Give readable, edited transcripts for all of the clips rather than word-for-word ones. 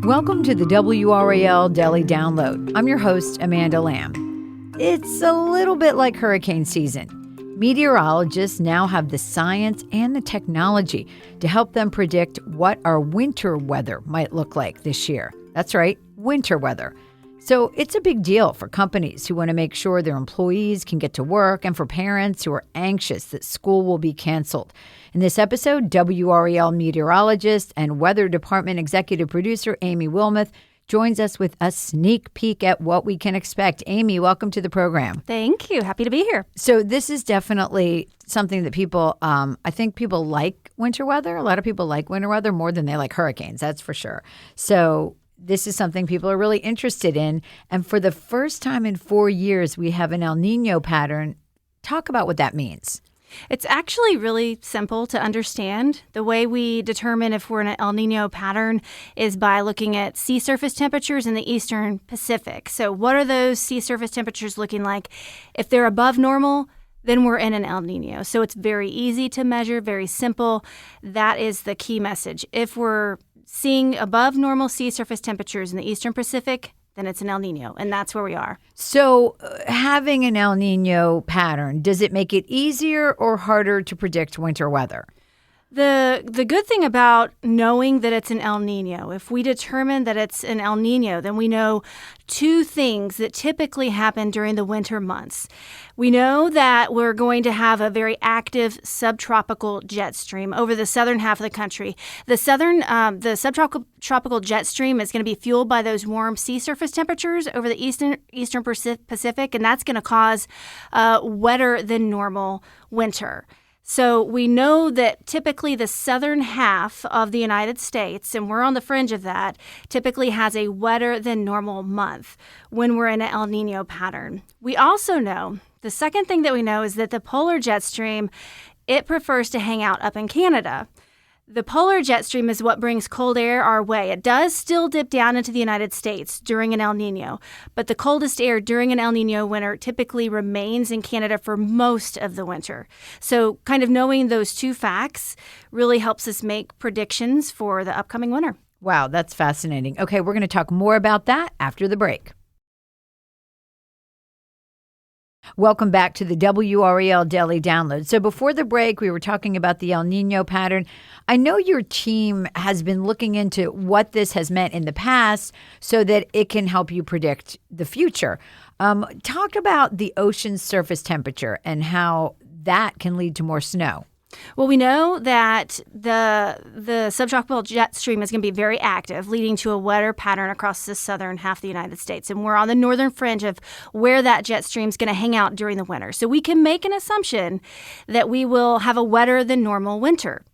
Welcome to the WRAL Daily Download. I'm your host, Amanda Lamb. It's a little bit like hurricane season. Meteorologists now have the science and the technology to help them predict what our winter weather might look like this year. That's right, winter weather. So it's a big deal for companies who want to make sure their employees can get to work and for parents who are anxious that school will be canceled. In this episode, WRAL meteorologist and Weather Department executive producer Aimee Wilmoth joins us with a sneak peek at what we can expect. Aimee, welcome to the program. Thank you. Happy to be here. So this is definitely something that people, I think people like winter weather. A lot of people like winter weather more than they like hurricanes, that's for sure. So this is something people are really interested in. And for the first time in 4 years, we have an El Nino pattern. Talk about what that means. It's actually really simple to understand. The way we determine if we're in an El Nino pattern is by looking at sea surface temperatures in the eastern Pacific. So what are those sea surface temperatures looking like? If they're above normal, then we're in an El Nino. So it's very easy to measure, very simple. That is the key message. If we're seeing above normal sea surface temperatures in the eastern Pacific, then it's an El Nino, and that's where we are. So having an El Nino pattern, does it make it easier or harder to predict winter weather? The good thing about knowing that it's an El Nino, if we determine that it's an El Nino, then we know two things that typically happen during the winter months. We know that we're going to have a very active subtropical jet stream over the southern half of the country. The subtropical jet stream is going to be fueled by those warm sea surface temperatures over the eastern Pacific, and that's going to cause wetter than normal winter. So we know that typically the southern half of the United States, and we're on the fringe of that, typically has a wetter than normal month when we're in an El Nino pattern. We also know, the second thing that we know is that the polar jet stream, it prefers to hang out up in Canada. The polar jet stream is what brings cold air our way. It does still dip down into the United States during an El Nino, but the coldest air during an El Nino winter typically remains in Canada for most of the winter. So kind of knowing those two facts really helps us make predictions for the upcoming winter. Wow, that's fascinating. Okay, we're going to talk more about that after the break. Welcome back to the WRAL Daily Download. So before the break, we were talking about the El Nino pattern. I know your team has been looking into what this has meant in the past so that it can help you predict the future. Talk about the ocean's surface temperature and how that can lead to more snow. Well, we know that the subtropical jet stream is going to be very active, leading to a wetter pattern across the southern half of the United States. And we're on the northern fringe of where that jet stream is going to hang out during the winter. So we can make an assumption that we will have a wetter than normal winter.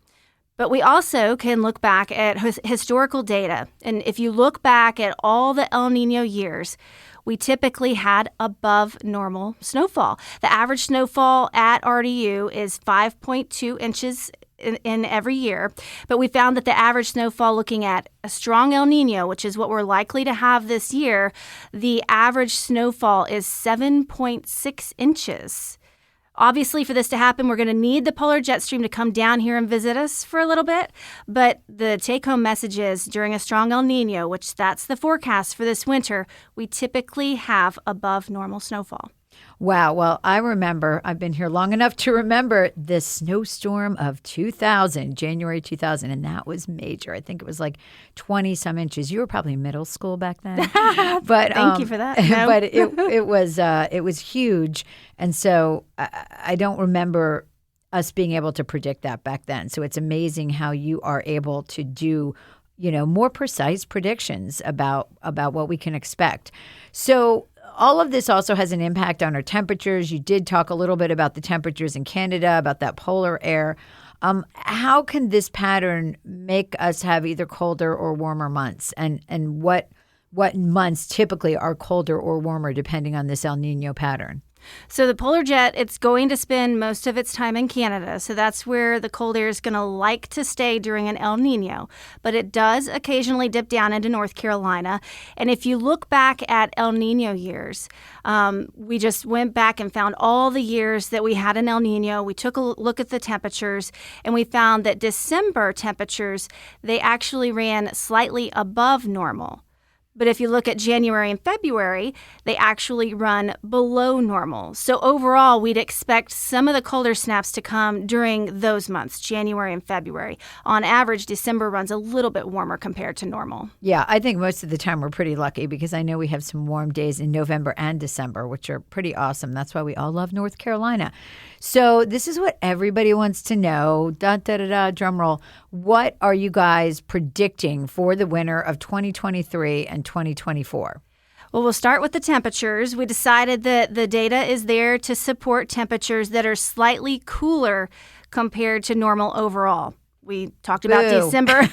But we also can look back at historical data. And if you look back at all the El Nino years, we typically had above normal snowfall. The average snowfall at RDU is 5.2 inches in every year. But we found that the average snowfall looking at a strong El Nino, which is what we're likely to have this year, the average snowfall is 7.6 inches. Obviously, for this to happen, we're going to need the polar jet stream to come down here and visit us for a little bit. But the take-home message is during a strong El Nino, which that's the forecast for this winter, we typically have above normal snowfall. Wow. Well, I remember, I've been here long enough to remember the snowstorm of 2000, January 2000, and that was major. I think it was like 20 some inches. You were probably in middle school back then. But Thank you for that. No. But it was huge. And so I don't remember us being able to predict that back then. So it's amazing how you are able to do, more precise predictions about what we can expect. So all of this also has an impact on our temperatures. You did talk a little bit about the temperatures in Canada, about that polar air. How can this pattern make us have either colder or warmer months? And what months typically are colder or warmer depending on this El Nino pattern? So the polar jet, it's going to spend most of its time in Canada. So that's where the cold air is going to like to stay during an El Nino. But it does occasionally dip down into North Carolina. And if you look back at El Nino years, we just went back and found all the years that we had an El Nino. We took a look at the temperatures, and we found that December temperatures, they actually ran slightly above normal. But if you look at January and February, they actually run below normal. So overall, we'd expect some of the colder snaps to come during those months, January and February. On average, December runs a little bit warmer compared to normal. Yeah, I think most of the time we're pretty lucky because I know we have some warm days in November and December, which are pretty awesome. That's why we all love North Carolina. So this is what everybody wants to know. Da, da, da, da, drum roll. What are you guys predicting for the winter of 2023 and 2024? Well, we'll start with the temperatures. We decided that the data is there to support temperatures that are slightly cooler compared to normal overall. We talked about December.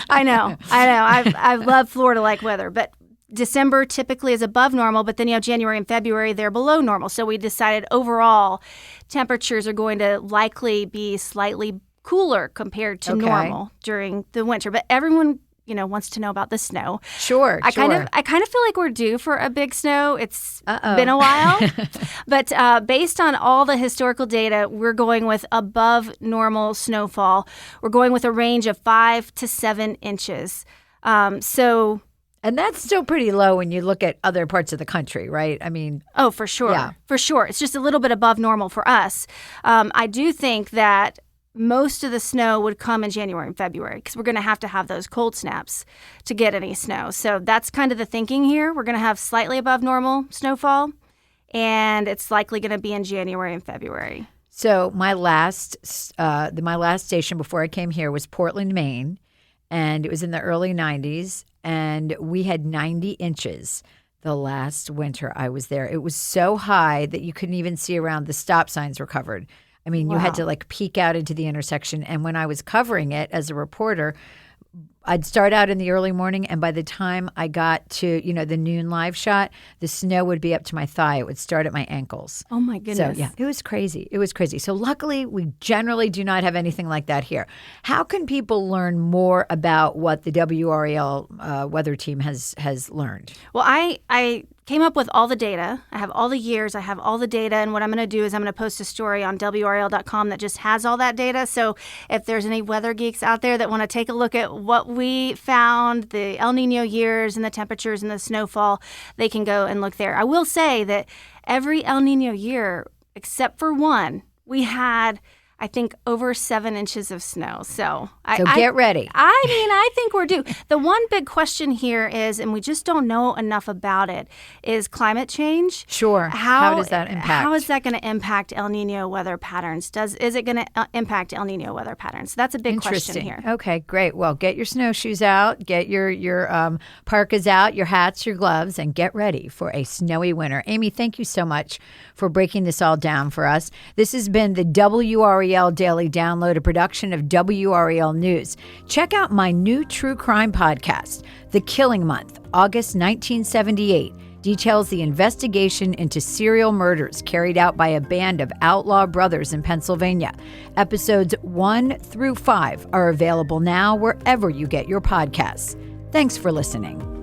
I know. I love Florida-like weather, but December typically is above normal, but then you have January and February, they're below normal. So we decided overall temperatures are going to likely be slightly cooler compared to normal during the winter. But everyone, wants to know about the snow. Sure. I kind of feel like we're due for a big snow. It's been a while. But based on all the historical data, we're going with above normal snowfall. We're going with a range of 5 to 7 inches. And that's still pretty low when you look at other parts of the country, right? I mean... Oh, for sure. Yeah. For sure. It's just a little bit above normal for us. I do think that most of the snow would come in January and February because we're going to have those cold snaps to get any snow. So that's kind of the thinking here. We're going to have slightly above normal snowfall, and it's likely going to be in January and February. So my last station before I came here was Portland, Maine, and it was in the early 90s, and we had 90 inches the last winter I was there. It was so high that you couldn't even see around. The stop signs were covered. I mean, you had to peek out into the intersection. And when I was covering it as a reporter, I'd start out in the early morning, and by the time I got to, the noon live shot, the snow would be up to my thigh. It would start at my ankles. Oh, my goodness. So, yeah, it was crazy. It was crazy. So, luckily, we generally do not have anything like that here. How can people learn more about what the WRAL weather team has learned? Well, I came up with all the data. I have all the years. I have all the data. And what I'm going to do is I'm going to post a story on WRAL.com that just has all that data. So if there's any weather geeks out there that want to take a look at what we found, the El Nino years and the temperatures and the snowfall, they can go and look there. I will say that every El Nino year, except for one, we had, I think, over 7 inches of snow. So get ready. I think we're due. The one big question here is, and we just don't know enough about it, is climate change. Sure. How does that impact? How is that going to impact El Nino weather patterns? Is it going to impact El Nino weather patterns? That's a big question here. Okay, great. Well, get your snowshoes out, get your parkas out, your hats, your gloves, and get ready for a snowy winter. Aimee, thank you so much for breaking this all down for us. This has been the WRAL Daily Download, a production of WRAL News. Check out my new true crime podcast, The Killing Month, August 1978, details the investigation into serial murders carried out by a band of outlaw brothers in Pennsylvania. Episodes 1 through 5 are available now wherever you get your podcasts. Thanks for listening.